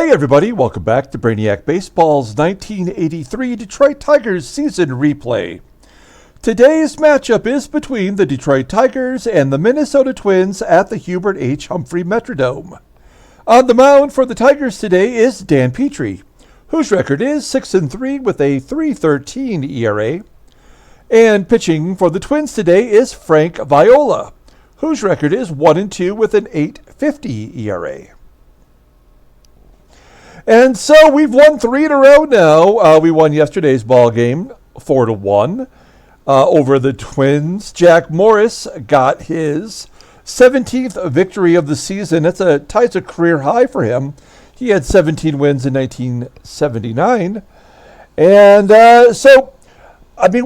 Hey everybody, welcome back to Brainiac Baseball's 1983 Detroit Tigers season replay. Today's matchup is between the Detroit Tigers and the Minnesota Twins at the Hubert H. Humphrey Metrodome. On the mound for the Tigers today is Dan Petry, whose record is 6-3 with a 3.13 ERA. And pitching for the Twins today is Frank Viola, whose record is 1-2 with an 8.50 ERA. And so we've won 3 in a row now. We won yesterday's ball game 4-1 over the Twins. Jack Morris got his 17th victory of the season. That's ties a career high for him. He had 17 wins in 1979. And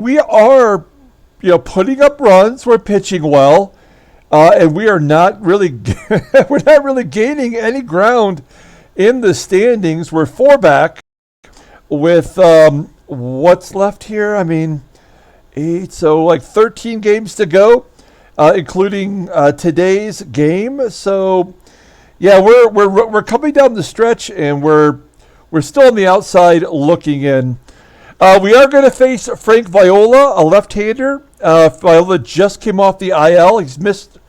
we are, putting up runs. We're pitching well, and we are not really gaining any ground in the standings. We're 4 back with what's left here. 8, so 13 games to go, including today's game. So, yeah, we're coming down the stretch, and we're still on the outside looking in. We are going to face Frank Viola, a left-hander. Viola just came off the IL. He's missed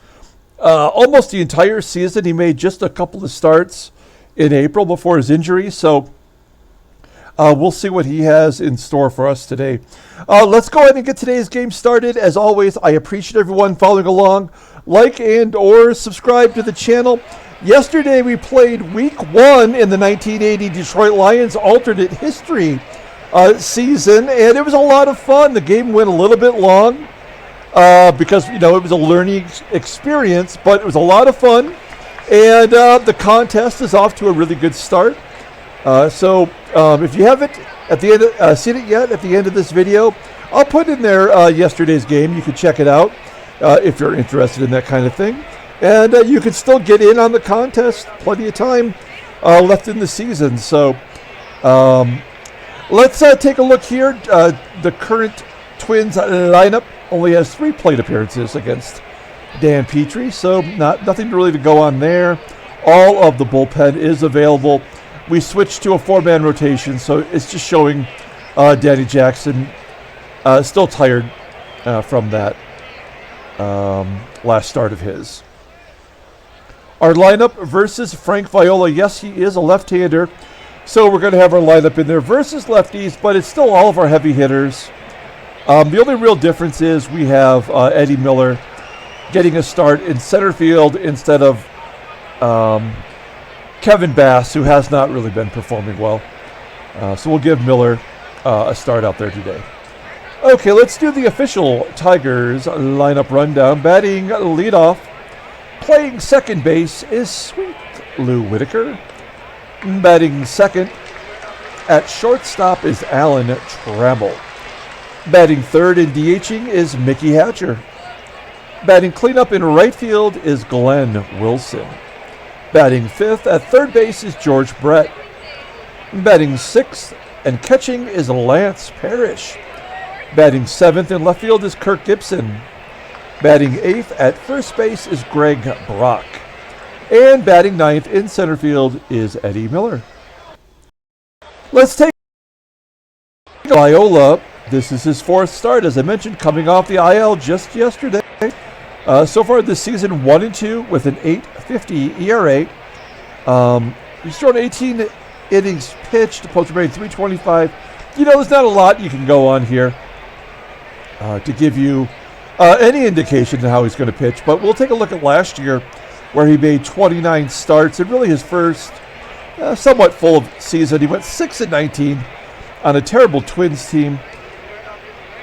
almost the entire season. He made just a couple of starts in April before his injury, so we'll see what he has in store for us today. Let's go ahead and get today's game started. As always, I appreciate everyone following along. Like and or subscribe to the channel. Yesterday we played week 1 in the 1980 Detroit Lions alternate history season, and it was a lot of fun. The game went a little bit long because it was a learning experience, but it was a lot of fun. And the contest is off to a really good start. So if you haven't seen it yet at the end of this video, I'll put in there yesterday's game. You can check it out if you're interested in that kind of thing. And you can still get in on the contest. Plenty of time left in the season. So let's take a look here. The current Twins lineup only has 3 plate appearances against Dan Petry, so nothing really to go on there. All of the bullpen is available. We switched to a 4-man rotation, so it's just showing Danny Jackson still tired from that last start of his. Our lineup versus Frank Viola. Yes, he is a left-hander, so we're going to have our lineup in there versus lefties, but it's still all of our heavy hitters. The only real difference is we have Eddie Miller getting a start in center field instead of Kevin Bass, who has not really been performing well. So we'll give Miller a start out there today. Okay, let's do the official Tigers lineup rundown. Batting leadoff, playing second base is Sweet Lou Whitaker. Batting second at shortstop is Alan Trammell. Batting third and DHing is Mickey Hatcher. Batting cleanup in right field is Glenn Wilson. Batting fifth at third base is George Brett. Batting sixth and catching is Lance Parrish. Batting seventh in left field is Kirk Gibson. Batting eighth at first base is Greg Brock. And batting ninth in center field is Eddie Miller. Let's take Viola. This is his 4th start, as I mentioned, coming off the IL just yesterday. So far this season, 1-2 with an 8.50 ERA. He's thrown 18 innings pitched, opposed rate 325. There's not a lot you can go on here to give you any indication of how he's going to pitch. But we'll take a look at last year, where he made 29 starts, and really his first somewhat full season. He went 6-19 on a terrible Twins team,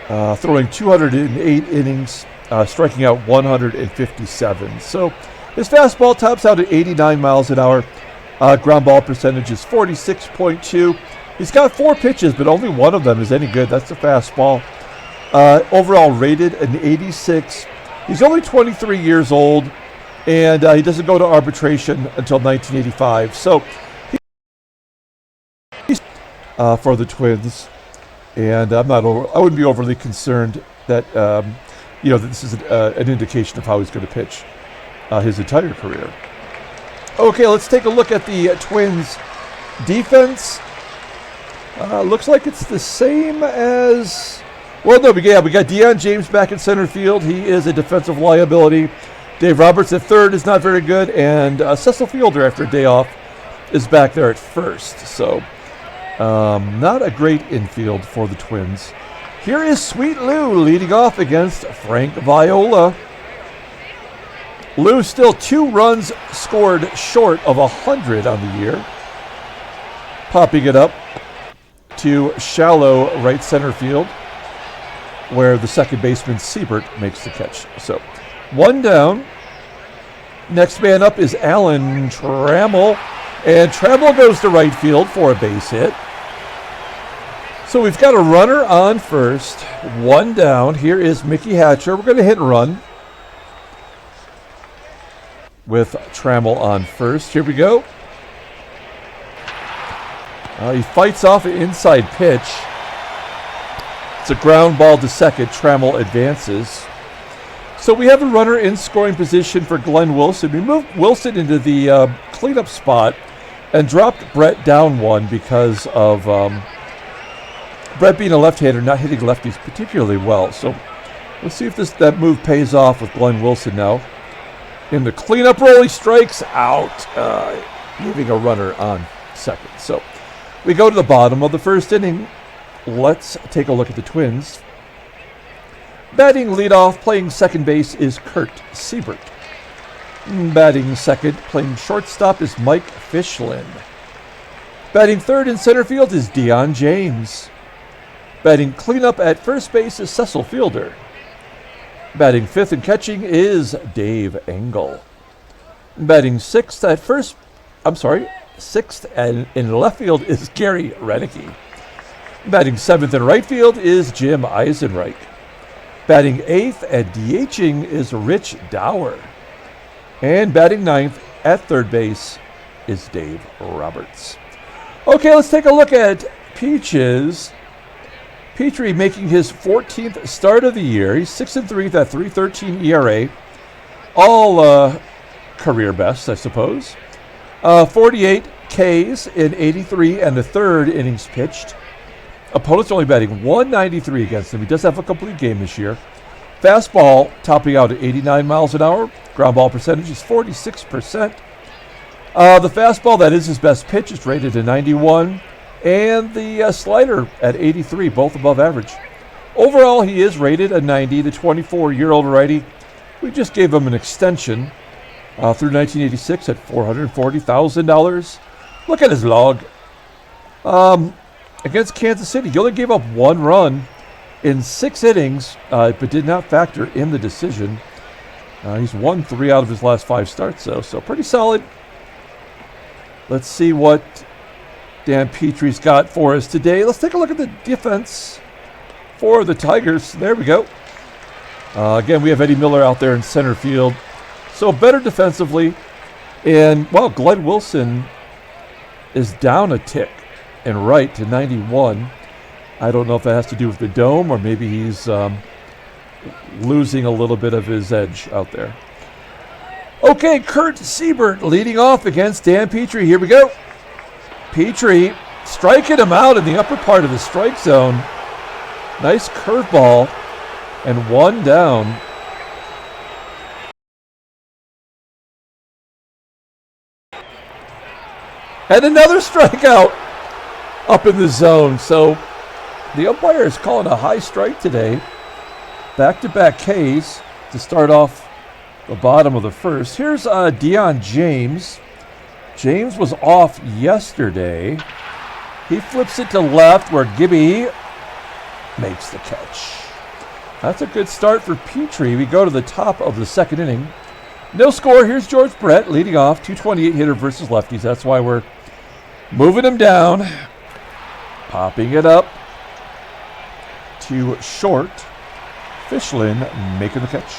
throwing 208 innings. Striking out 157. So his fastball tops out at 89 miles an hour. Ground ball percentage is 46.2. He's got 4 pitches, but only one of them is any good. That's the fastball. Overall rated an 86. He's only 23 years old, and he doesn't go to arbitration until 1985. So he's for the Twins, and I wouldn't be overly concerned that this is an indication of how he's going to pitch his entire career. Okay, let's take a look at the Twins Defense looks like it's the same as... Well, no, we got Dion James back in center field. He is a defensive liability. Dave Roberts at third is not very good. And Cecil Fielder, after a day off, is back there at first. So, not a great infield for the Twins. Here is Sweet Lou leading off against Frank Viola. Lou still 2 runs scored short of 100 on the year. Popping it up to shallow right center field, where the second baseman Siebert makes the catch. So, 1 down. Next man up is Alan Trammell, and Trammell goes to right field for a base hit. So we've got a runner on first, 1 down. Here is Mickey Hatcher. We're going to hit and run with Trammell on first. Here we go. He fights off an inside pitch. It's a ground ball to second. Trammell advances. So we have a runner in scoring position for Glenn Wilson. We moved Wilson into the cleanup spot and dropped Brett down 1 because of Brett being a left-hander, not hitting lefties particularly well. So let's see if that move pays off with Glenn Wilson now. In the cleanup role, he strikes out, leaving a runner on second. So we go to the bottom of the first inning. Let's take a look at the Twins. Batting leadoff, playing second base, is Kurt Seibert. Batting second, playing shortstop, is Mike Fischlin. Batting third in center field is Dion James. Batting cleanup at first base is Cecil Fielder. Batting fifth and catching is Dave Engle. Batting sixth and in left field is Gary Roenicke. Batting seventh in right field is Jim Eisenreich. Batting eighth and DHing is Rich Dauer. And batting ninth at third base is Dave Roberts. Okay, let's take a look at Peaches. Petry making his 14th start of the year. He's 6-3 at 3.13 ERA. All career best, I suppose. 48 Ks in 83 and a third innings pitched. Opponents only batting 193 against him. He does have a complete game this year. Fastball topping out at 89 miles an hour. Ground ball percentage is 46%. The fastball, that is his best pitch, is rated at 91. And the slider at 83, both above average. Overall, he is rated a 90. The 24-year-old righty, we just gave him an extension through 1986 at $440,000. Look at his log. Against Kansas City, he only gave up 1 run in 6 innings, but did not factor in the decision. He's won 3 out of his last 5 starts, though, so pretty solid. Let's see what Dan Petry's got for us today. Let's take a look at the defense for the Tigers. There we go. Again, we have Eddie Miller out there in center field. So better defensively. And, well, Glenn Wilson is down a tick and right to 91. I don't know if that has to do with the dome or maybe he's losing a little bit of his edge out there. Okay, Kurt Siebert leading off against Dan Petry. Here we go. Petry striking him out in the upper part of the strike zone. Nice curveball and 1 down. And another strikeout up in the zone. So the umpire is calling a high strike today. Back-to-back Ks to start off the bottom of the first. Here's Dion James. James was off yesterday. He flips it to left where Gibby makes the catch. That's a good start for Petry. We go to the top of the second inning. No score. Here's George Brett leading off. 228 hitter versus lefties. That's why we're moving him down. Popping it up to short. Fischlin making the catch.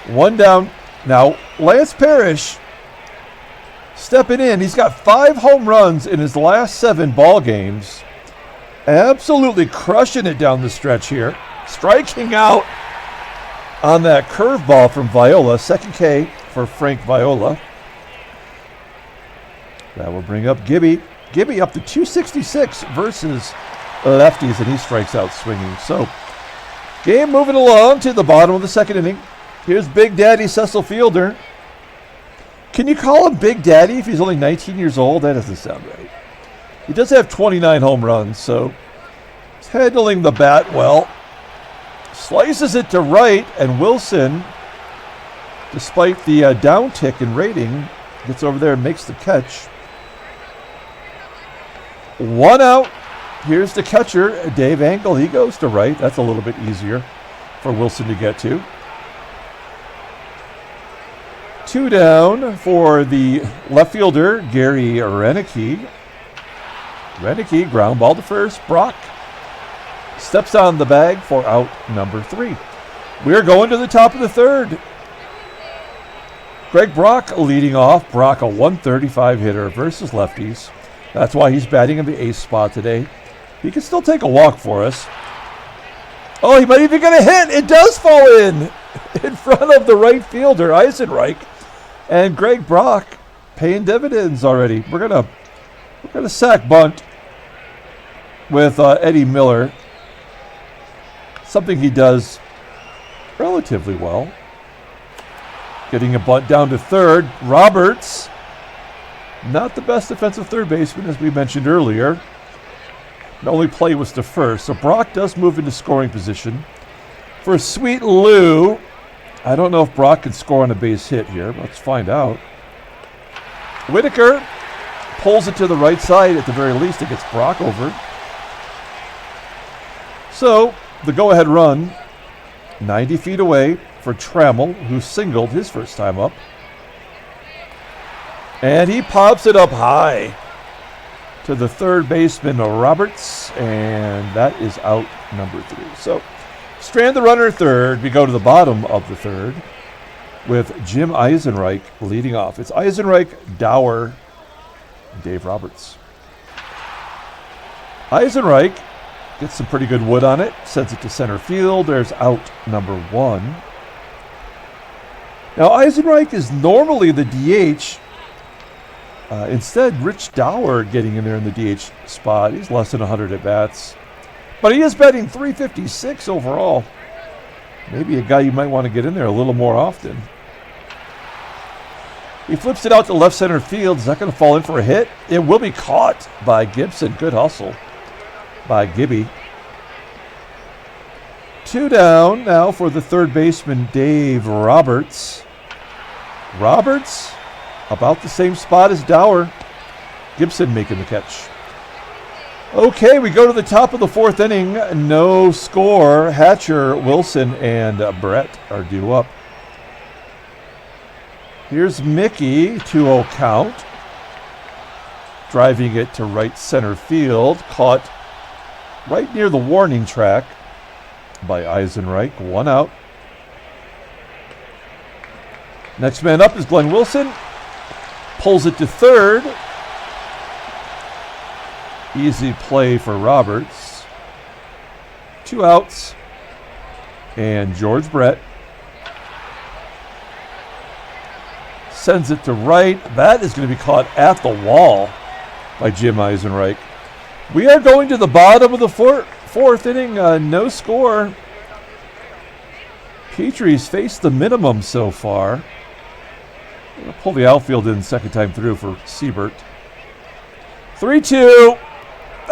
1 down. Now, Lance Parrish stepping in. He's got 5 home runs in his last 7 ball games. Absolutely crushing it down the stretch here. Striking out on that curveball from Viola. Second K for Frank Viola. That will bring up Gibby. Gibby up to 266 versus lefties, and he strikes out swinging. So, game moving along to the bottom of the second inning. Here's Big Daddy Cecil Fielder. Can you call him Big Daddy if he's only 19 years old? That doesn't sound right. He does have 29 home runs, so he's handling the bat well. Slices it to right, and Wilson, despite the downtick in rating, gets over there and makes the catch. 1 out. Here's the catcher, Dave Engle. He goes to right. That's a little bit easier for Wilson to get to. 2 down for the left fielder, Gary Roenicke. Roenicke, ground ball to first. Brock steps on the bag for out number 3. We're going to the top of the third. Greg Brock leading off. Brock, a 135 hitter versus lefties. That's why he's batting in the ace spot today. He can still take a walk for us. Oh, he might even get a hit. It does fall in front of the right fielder, Eisenreich. And Greg Brock paying dividends already. We're gonna sack bunt with Eddie Miller. Something he does relatively well. Getting a bunt down to third. Roberts, not the best defensive third baseman, as we mentioned earlier. The only play was to first. So Brock does move into scoring position. For Sweet Lou, I don't know if Brock can score on a base hit here. Let's find out. Whitaker pulls it to the right side. At the very least, it gets Brock over. So the go-ahead run, 90 feet away for Trammell, who singled his first time up. And he pops it up high to the third baseman, Roberts, and that is out number 3. So, strand the runner third. We go to the bottom of the third with Jim Eisenreich leading off. It's Eisenreich, Dauer, and Dave Roberts. Eisenreich gets some pretty good wood on it, sends it to center field. There's out number 1. Now, Eisenreich is normally the DH. Instead, Rich Dauer getting in there in the DH spot. He's less than 100 at-bats. But he is batting .356 overall. Maybe a guy you might want to get in there a little more often. He flips it out to left center field. Is that going to fall in for a hit? It will be caught by Gibson. Good hustle by Gibby. 2 down now for the third baseman, Dave Roberts. Roberts, about the same spot as Dauer. Gibson making the catch. Okay, we go to the top of the fourth inning. No score. Hatcher, Wilson, and Brett are due up. Here's Mickey, 2-0 count. Driving it to right center field. Caught right near the warning track by Eisenreich. 1 out. Next man up is Glenn Wilson. Pulls it to third. Easy play for Roberts. 2 outs. And George Brett sends it to right. That is going to be caught at the wall by Jim Eisenreich. We are going to the bottom of the fourth inning. No score. Petry's faced the minimum so far. I'm going to pull the outfield in second time through for Siebert. 3-2.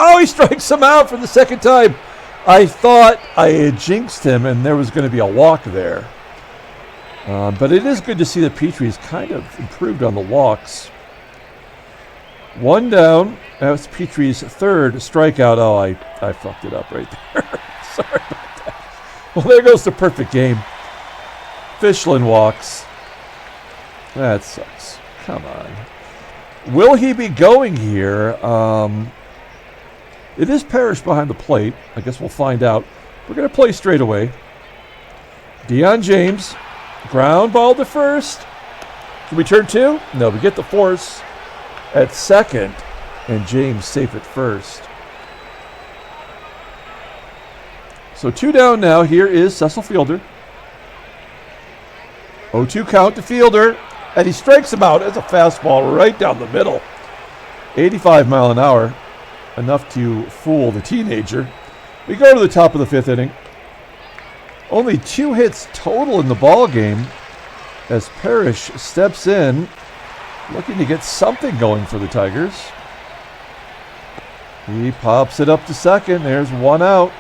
Oh, he strikes him out for the second time. I thought I had jinxed him and there was going to be a walk there. But it is good to see that Petry's kind of improved on the walks. 1 down. That's Petry's third strikeout. Oh, I fucked it up right there. Sorry about that. Well, there goes the perfect game. Fischlin walks. That sucks. Come on. Will he be going here? It is Parrish behind the plate. I guess we'll find out. We're going to play straight away. Dion James. Ground ball to first. Can we turn 2? No, we get the force at second. And James safe at first. So 2 down now. Here is Cecil Fielder. 0-2 count to Fielder. And he strikes him out as a fastball right down the middle. 85 mile an hour, enough to fool the teenager. We go to the top of the 5th inning. Only 2 hits total in the ball game as Parrish steps in, looking to get something going for the Tigers. He pops it up to second. There's 1 out.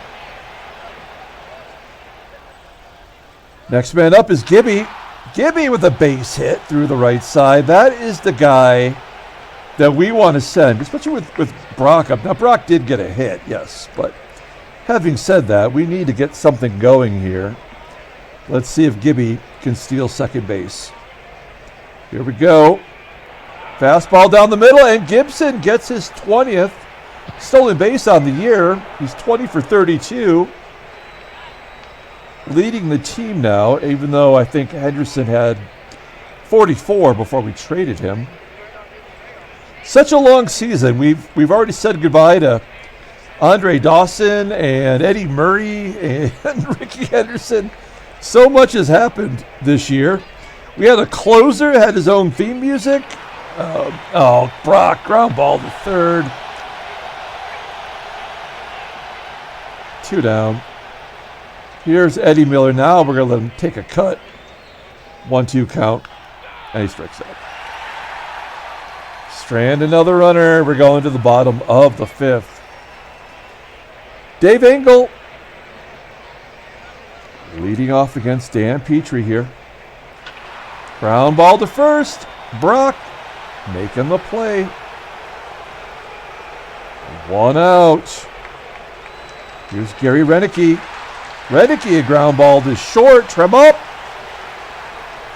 Next man up is Gibby. Gibby with a base hit through the right side. That is the guy that we want to send, especially with Brock up. Now, Brock did get a hit, yes, but having said that, we need to get something going here. Let's see if Gibby can steal second base. Here we go. Fastball down the middle, and Gibson gets his 20th stolen base on the year. He's 20 for 32. Leading the team now, even though I think Henderson had 44 before we traded him. Such a long season. We've already said goodbye to Andre Dawson and Eddie Murray and Ricky Henderson. So much has happened this year. We had a closer, had his own theme music. Brock, ground ball to third. 2 down. Here's Eddie Miller now. We're going to let him take a cut. 1-2 count. And he strikes out. Strand another runner. We're going to the bottom of the 5th. Dave Engle leading off against Dan Petry here. Ground ball to first. Brock making the play. 1 out. Here's Gary Roenicke. Roenicke, a ground ball to short. Trammell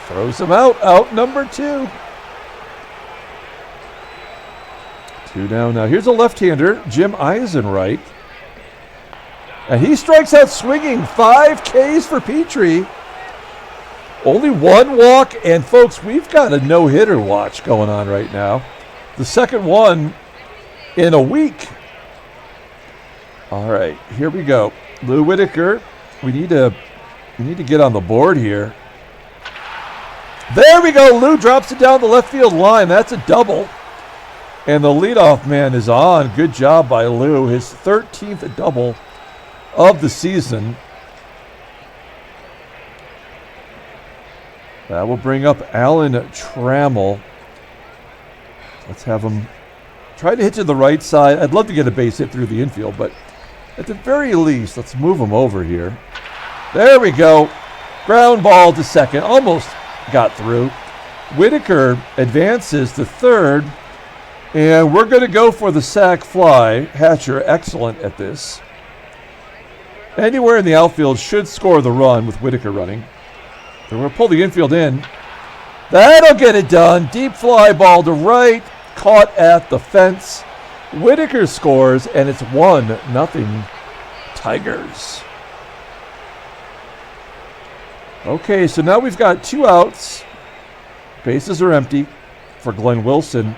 throws him out. Out number 2. 2 down now. Here's a left-hander, Jim Eisenreich. And he strikes out swinging. 5 Ks for Petri. Only 1 walk. And, folks, we've got a no-hitter watch going on right now. The second one in a week. All right, here we go. Lou Whitaker. We need to get on the board here. There we go. Lou drops it down the left field line. That's a double. And the leadoff man is on. Good job by Lou. His 13th double of the season. That will bring up Alan Trammell. Let's have him try to hit to the right side. I'd love to get a base hit through the infield, but at the very least, let's move him over here. There we go. Ground ball to second. Almost got through. Whitaker advances to third. And we're going to go for the sac fly. Hatcher, excellent at this. Anywhere in the outfield should score the run with Whitaker running. So we're going to pull the infield in. That'll get it done. Deep fly ball to right. Caught at the fence. Whitaker scores, and it's 1-0 Tigers. Okay, so now we've got 2 outs. Bases are empty for Glenn Wilson.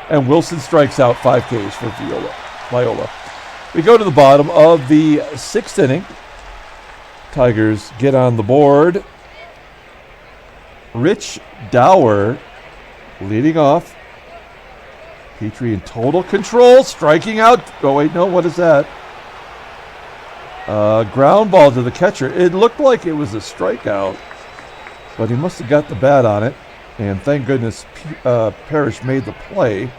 And Wilson strikes out 5 Ks for Viola. We go to the bottom of the 6th inning. Tigers get on the board. Rich Dauer leading off. Petri in total control, striking out. Oh, wait, no, what is that? Ground ball to the catcher. It looked like it was a strikeout, but he must have got the bat on it. And thank goodness Parrish made the play.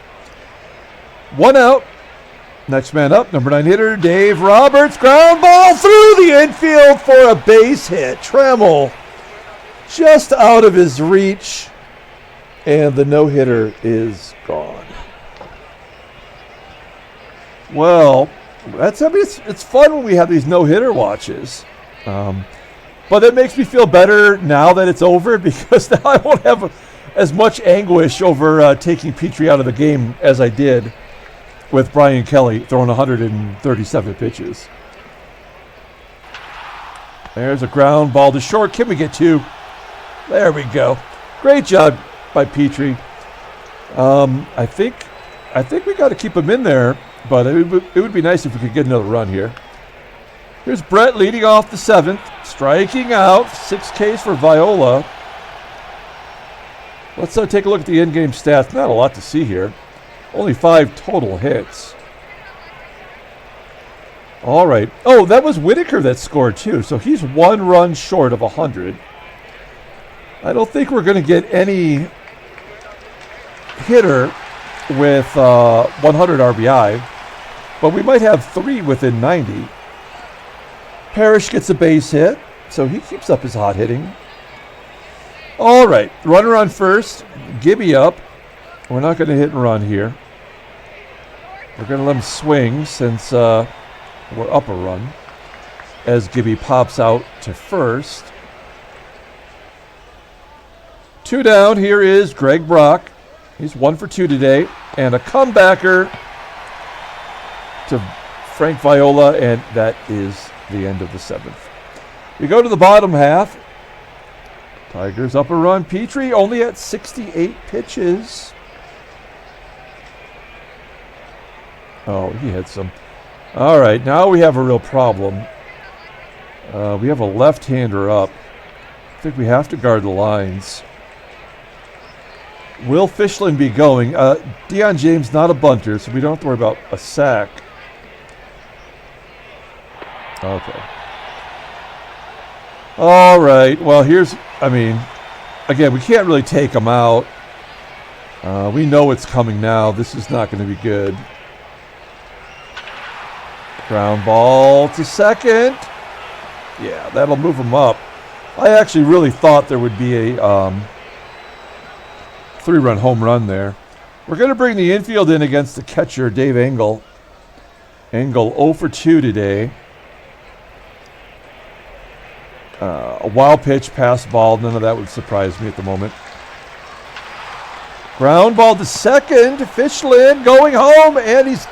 1 out. Next man up, number 9 hitter, Dave Roberts. Ground ball through the infield for a base hit. Trammell just out of his reach. And the no-hitter is gone. Well, it's fun when we have these no-hitter watches. But it makes me feel better now that it's over because now I won't have as much anguish over taking Petri out of the game as I did with Brian Kelly throwing 137 pitches. There's a ground ball to short. Can we get 2? There we go. Great job by Petri. I think we got to keep him in there, but it would be nice if we could get another run here. Here's Brett leading off the 7th, striking out. 6 Ks for Viola. Let's take a look at the in-game stats. Not a lot to see here. Only 5 total hits. All right. Oh, that was Whitaker that scored too. So he's 1 run short of 100. I don't think we're going to get any hitter with 100 RBI, but we might have 3 within 90. Parrish gets a base hit, so he keeps up his hot hitting. All right, runner on first, Gibby up. We're not going to hit and run here. We're going to let him swing since we're up a run as Gibby pops out to first. 2 down. Here is Greg Brock. He's 1 for 2 today. And a comebacker to Frank Viola, and that is the end of the 7th. We go to the bottom half. Tigers up a run. Petry only at 68 pitches. Oh, he hit some. All right, now we have a real problem. We have a left-hander up. I think we have to guard the lines. Will Fischlin be going? Dion James not a bunter, so we don't have to worry about a sack. Okay. All right. Well, again, we can't really take him out. We know it's coming now. This is not going to be good. Ground ball to second. Yeah, that'll move him up. I actually really thought there would be a 3-run home run there. We're going to bring the infield in against the catcher, Dave Engle. Engle 0 for 2 today. A wild pitch, pass ball. None of that would surprise me at the moment. Ground ball to second. Fischlin going home, and he's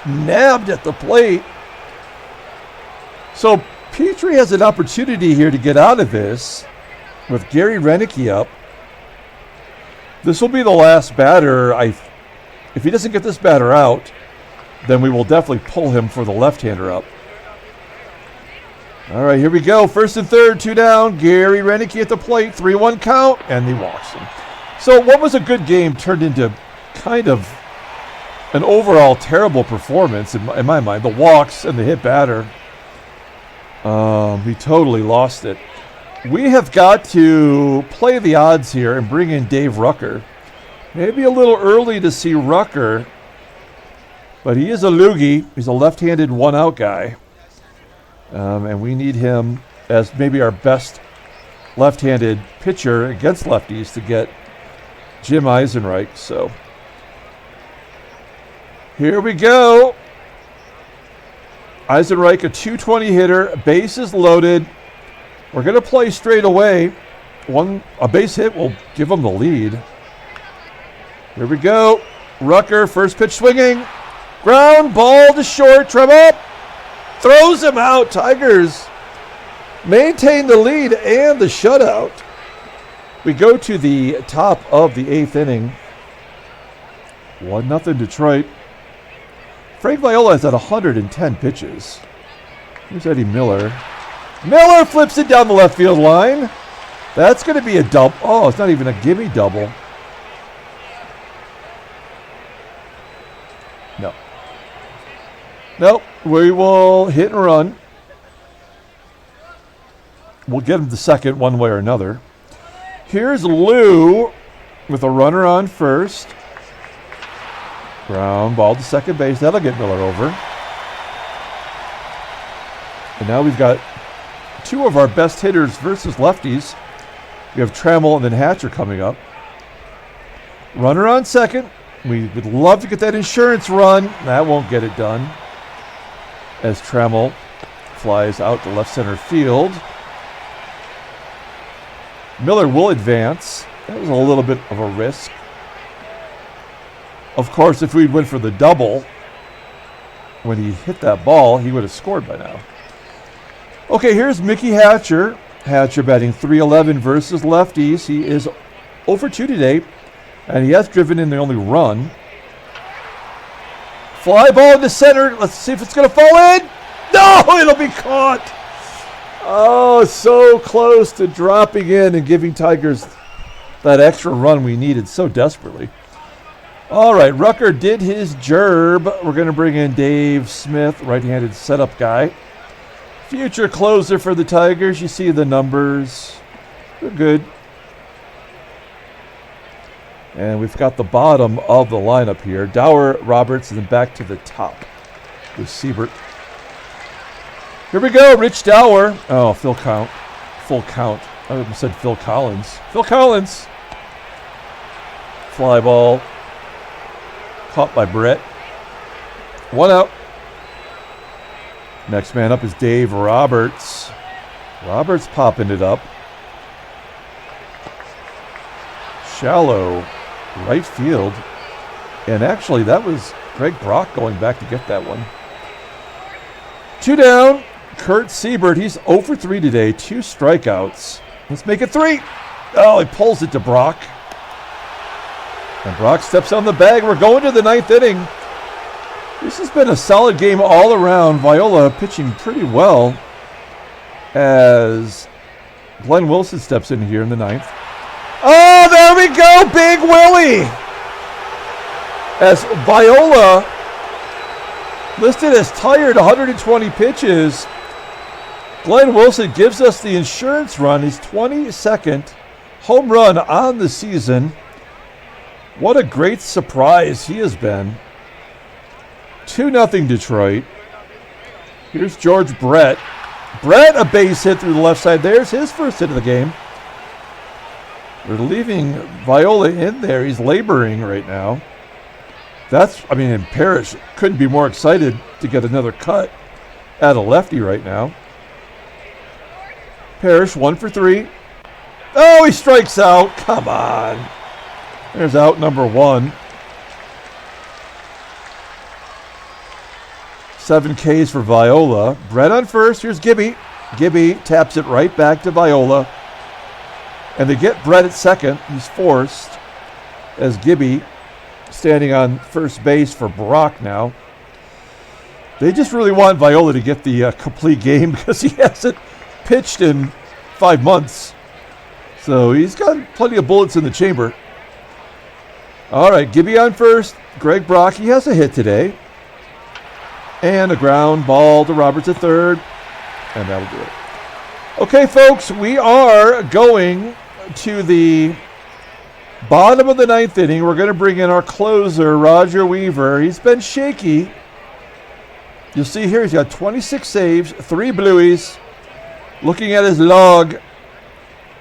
nabbed at the plate. So Petri has an opportunity here to get out of this with Gary Roenicke up. This will be the last batter. If he doesn't get this batter out, then we will definitely pull him for the left-hander up. All right, here we go. First and third, 2 down. Gary Roenicke at the plate, 3-1 count, and he walks him. So what was a good game turned into kind of an overall terrible performance in my mind. The walks and the hit batter. He totally lost it. We have got to play the odds here and bring in Dave Rucker. Maybe a little early to see Rucker, but he is a loogie. He's a left-handed one-out guy. And we need him as maybe our best left-handed pitcher against lefties to get Jim Eisenreich. So here we go. Eisenreich, a .220 hitter, bases loaded. We're going to play straight away. A base hit will give him the lead. Here we go. Rucker, first pitch swinging. Ground ball to short. Trammell throws him out. Tigers maintain the lead and the shutout. We go to the top of the 8th inning. 1-0 Detroit. Frank Viola is at 110 pitches. Here's Eddie Miller. Miller flips it down the left field line. That's going to be a double. Oh, it's not even a gimme double. No. Nope. We will hit and run. We'll get him to second one way or another. Here's Lou with a runner on first. Ground ball to second base. That'll get Miller over. And now we've got 2 of our best hitters versus lefties. We have Trammell and then Hatcher coming up. Runner on second. We would love to get that insurance run. That won't get it done. As Trammell flies out to left center field. Miller will advance. That was a little bit of a risk. Of course, if we'd went for the double when he hit that ball, he would have scored by now. Okay, here's Mickey Hatcher. Hatcher batting .311 versus lefties. He is 0 for 2 today, and he has driven in the only run. Fly ball into center. Let's see if it's going to fall in. No, it'll be caught. Oh, so close to dropping in and giving Tigers that extra run we needed so desperately. All right, Rucker did his gerb. We're going to bring in Dave Smith, right-handed setup guy. Future closer for the Tigers. You see the numbers. They're good. And we've got the bottom of the lineup here. Dauer, Roberts, and then back to the top with Siebert. Here we go, Rich Dauer. Oh, full count. I almost said Phil Collins. Phil Collins. Fly ball. Caught by Brett. 1 out. Next man up is Dave Roberts. Roberts popping it up. Shallow right field. And actually, that was Greg Brock going back to get that one. 2 down. Kurt Siebert, he's 0 for 3 today. 2 strikeouts. Let's make it 3. Oh, he pulls it to Brock. And Brock steps on the bag. We're going to the 9th inning. This has been a solid game all around. Viola pitching pretty well as Glenn Wilson steps in here in the 9th. Oh, there we go, Big Willie. As Viola, listed as tired, 120 pitches. Glenn Wilson gives us the insurance run, his 22nd home run on the season. What a great surprise he has been. 2-0 Detroit. Here's George Brett. Brett, a base hit through the left side. There's his first hit of the game. They're leaving Viola in there. He's laboring right now. And Parrish couldn't be more excited to get another cut at a lefty right now. Parrish 1 for 3. Oh, he strikes out. Come on. There's out number 1. 7 Ks for Viola. Brett on first. Here's Gibby. Gibby taps it right back to Viola. And they get Brett at second. He's forced as Gibby standing on first base for Brock now. They just really want Viola to get the complete game because he hasn't pitched in 5 months. So he's got plenty of bullets in the chamber. All right, Gibby on first. Greg Brock, he has a hit today. And a ground ball to Roberts at third. And that'll do it. Okay, folks, we are going to the bottom of the 9th inning. We're going to bring in our closer, Roger Weaver. He's been shaky. You'll see here he's got 26 saves, 3 blueies. Looking at his log.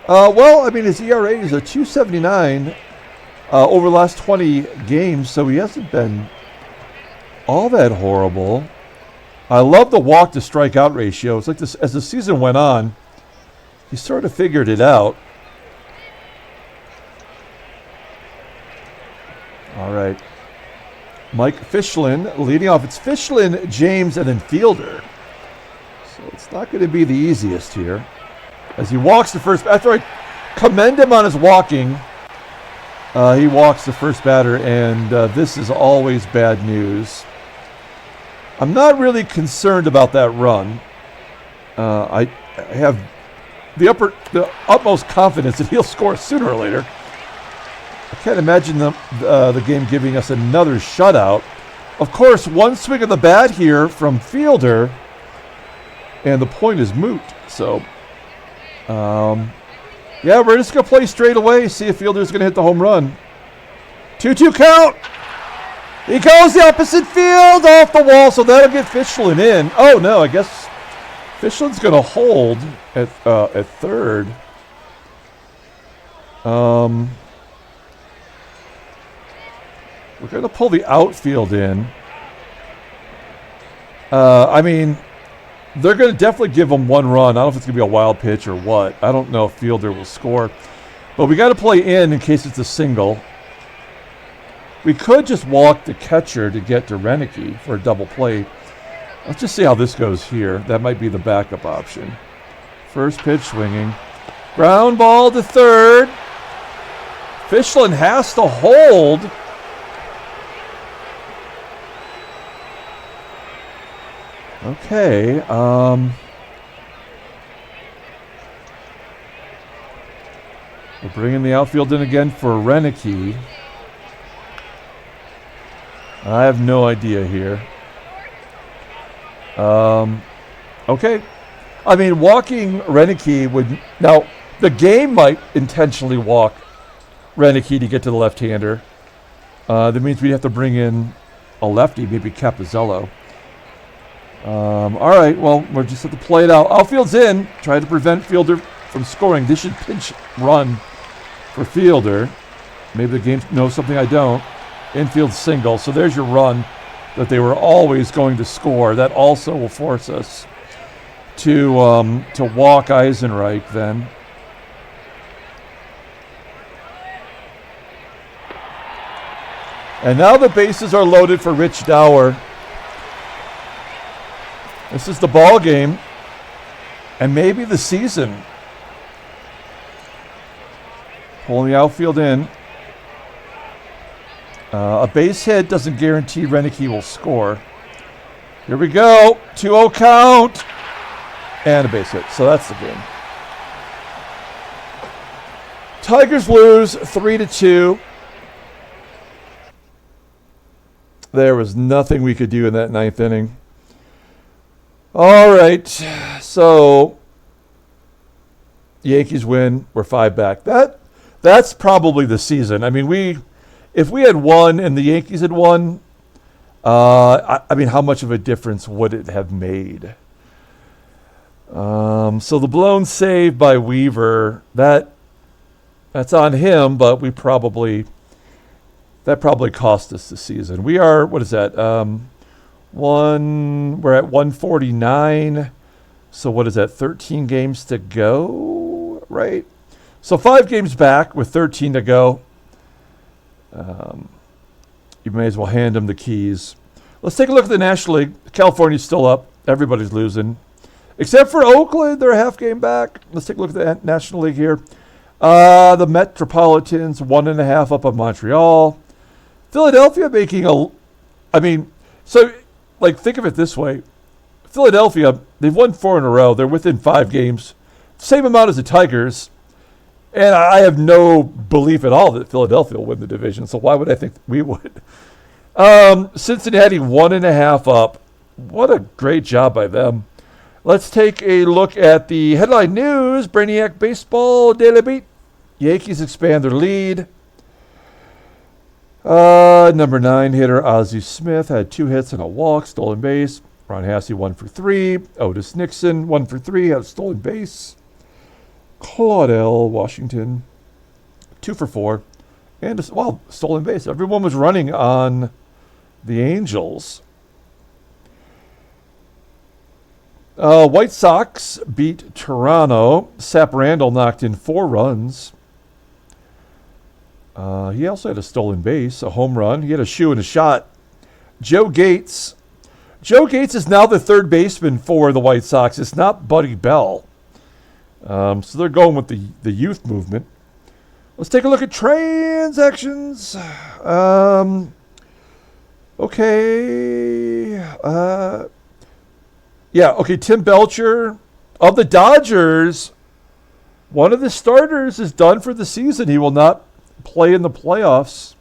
His ERA is a 2.79 over the last 20 games, so he hasn't been all that horrible. I love the walk to strikeout ratio. It's like this as the season went on, he sort of figured it out. All right. Mike Fischlin leading off. It's Fischlin, James, and then Fielder. So it's not going to be the easiest here. As he walks the first, after I commend him on his walking, he walks the first batter, and this is always bad news. I'm not really concerned about that run. I have the utmost confidence that he'll score sooner or later. I can't imagine the game giving us another shutout. Of course, one swing of the bat here from Fielder, and the point is moot. So, we're just going to play straight away, see if Fielder's going to hit the home run. 2-2 count. He goes the opposite field off the wall, so that'll get Fischlin in. Oh, no, I guess Fischlin's going to hold at third. We're going to pull the outfield in. They're going to definitely give him one run. I don't know if it's going to be a wild pitch or what. I don't know if Fielder will score. But we got to play in case it's a single. We could just walk the catcher to get to Roenicke for a double play. Let's just see how this goes here. That might be the backup option. First pitch swinging. Ground ball to third. Fischlin has to hold. Okay. We're bringing the outfield in again for Roenicke. I have no idea here. Okay. I mean, walking Roenicke would... Now, the game might intentionally walk Roenicke to get to the left-hander. That means we'd have to bring in a lefty, maybe Capizzello. All right, well, we're just have to play it out. Outfield's in. Try to prevent Fielder from scoring. This should pinch run for Fielder. Maybe the game knows something I don't. Infield single. So there's your run that they were always going to score. That also will force us to walk Eisenreich then. And now the bases are loaded for Rich Dauer. This is the ball game, and maybe the season. Pulling the outfield in. A base hit doesn't guarantee Roenicke will score. Here we go. 2-0 count. And a base hit. So that's the game. Tigers lose 3-2. There was nothing we could do in that ninth inning. All right. So Yankees win. We're 5 back. That's probably the season. I mean, if we had won and the Yankees had won, I mean, how much of a difference would it have made? So the blown save by Weaver, that's on him, but that probably cost us the season. We are, what is that? We're at 149. So what is that? 13 games to go, right? So 5 games back with 13 to go. You may as well hand them the keys. Let's take a look at the National League. California's still up. Everybody's losing. Except for Oakland, they're a half game back. Let's take a look at the National League here. The Metropolitans, 1.5 up on Montreal. Philadelphia making think of it this way. Philadelphia, they've won 4 in a row. They're within 5 games. Same amount as the Tigers. And I have no belief at all that Philadelphia will win the division. So why would I think we would? Cincinnati, 1.5 up. What a great job by them. Let's take a look at the headline news. Brainiac Baseball Daily Beat. Yankees expand their lead. Number 9 hitter Ozzie Smith had 2 hits and a walk, stolen base. Ron Hassey 1 for 3. Otis Nixon 1 for 3, had a stolen base. Claudel Washington 2 for 4, and stolen base. Everyone was running on the Angels. White Sox beat Toronto. Sap Randall knocked in 4 runs. He also had a stolen base, a home run. He had a shoe and a shot. Joe Gates is now the third baseman for the White Sox. It's not Buddy Bell. So they're going with the youth movement. Let's take a look at transactions. Tim Belcher of the Dodgers. One of the starters is done for the season. He will not play in the playoffs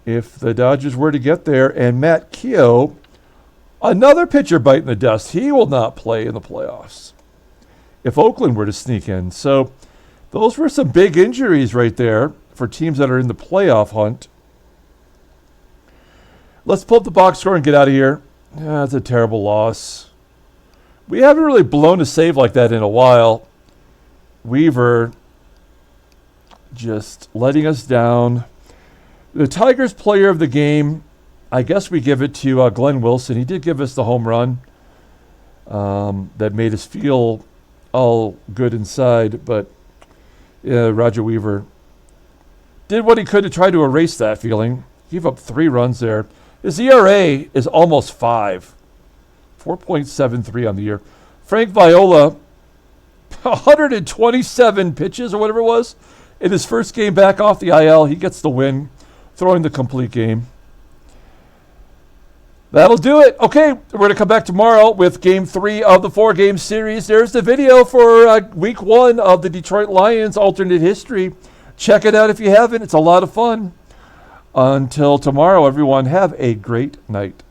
if the Dodgers were to get there. And Matt Keogh, another pitcher biting the dust. He will not play in the playoffs if Oakland were to sneak in. So those were some big injuries right there for teams that are in the playoff hunt. Let's pull up the box score and get out of here. That's a terrible loss. We haven't really blown a save like that in a while. Weaver just letting us down. The Tigers player of the game, I guess we give it to Glenn Wilson. He did give us the home run that made us feel all good inside, but Roger Weaver did what he could to try to erase that feeling. He gave up 3 runs there. His ERA is almost 5. 4.73 on the year. Frank Viola, 127 pitches or whatever it was. In his first game back off the IL, he gets the win, throwing the complete game. That'll do it. Okay, we're going to come back tomorrow with Game 3 of the 4-game series. There's the video for Week 1 of the Detroit Lions alternate history. Check it out if you haven't. It's a lot of fun. Until tomorrow, everyone, have a great night.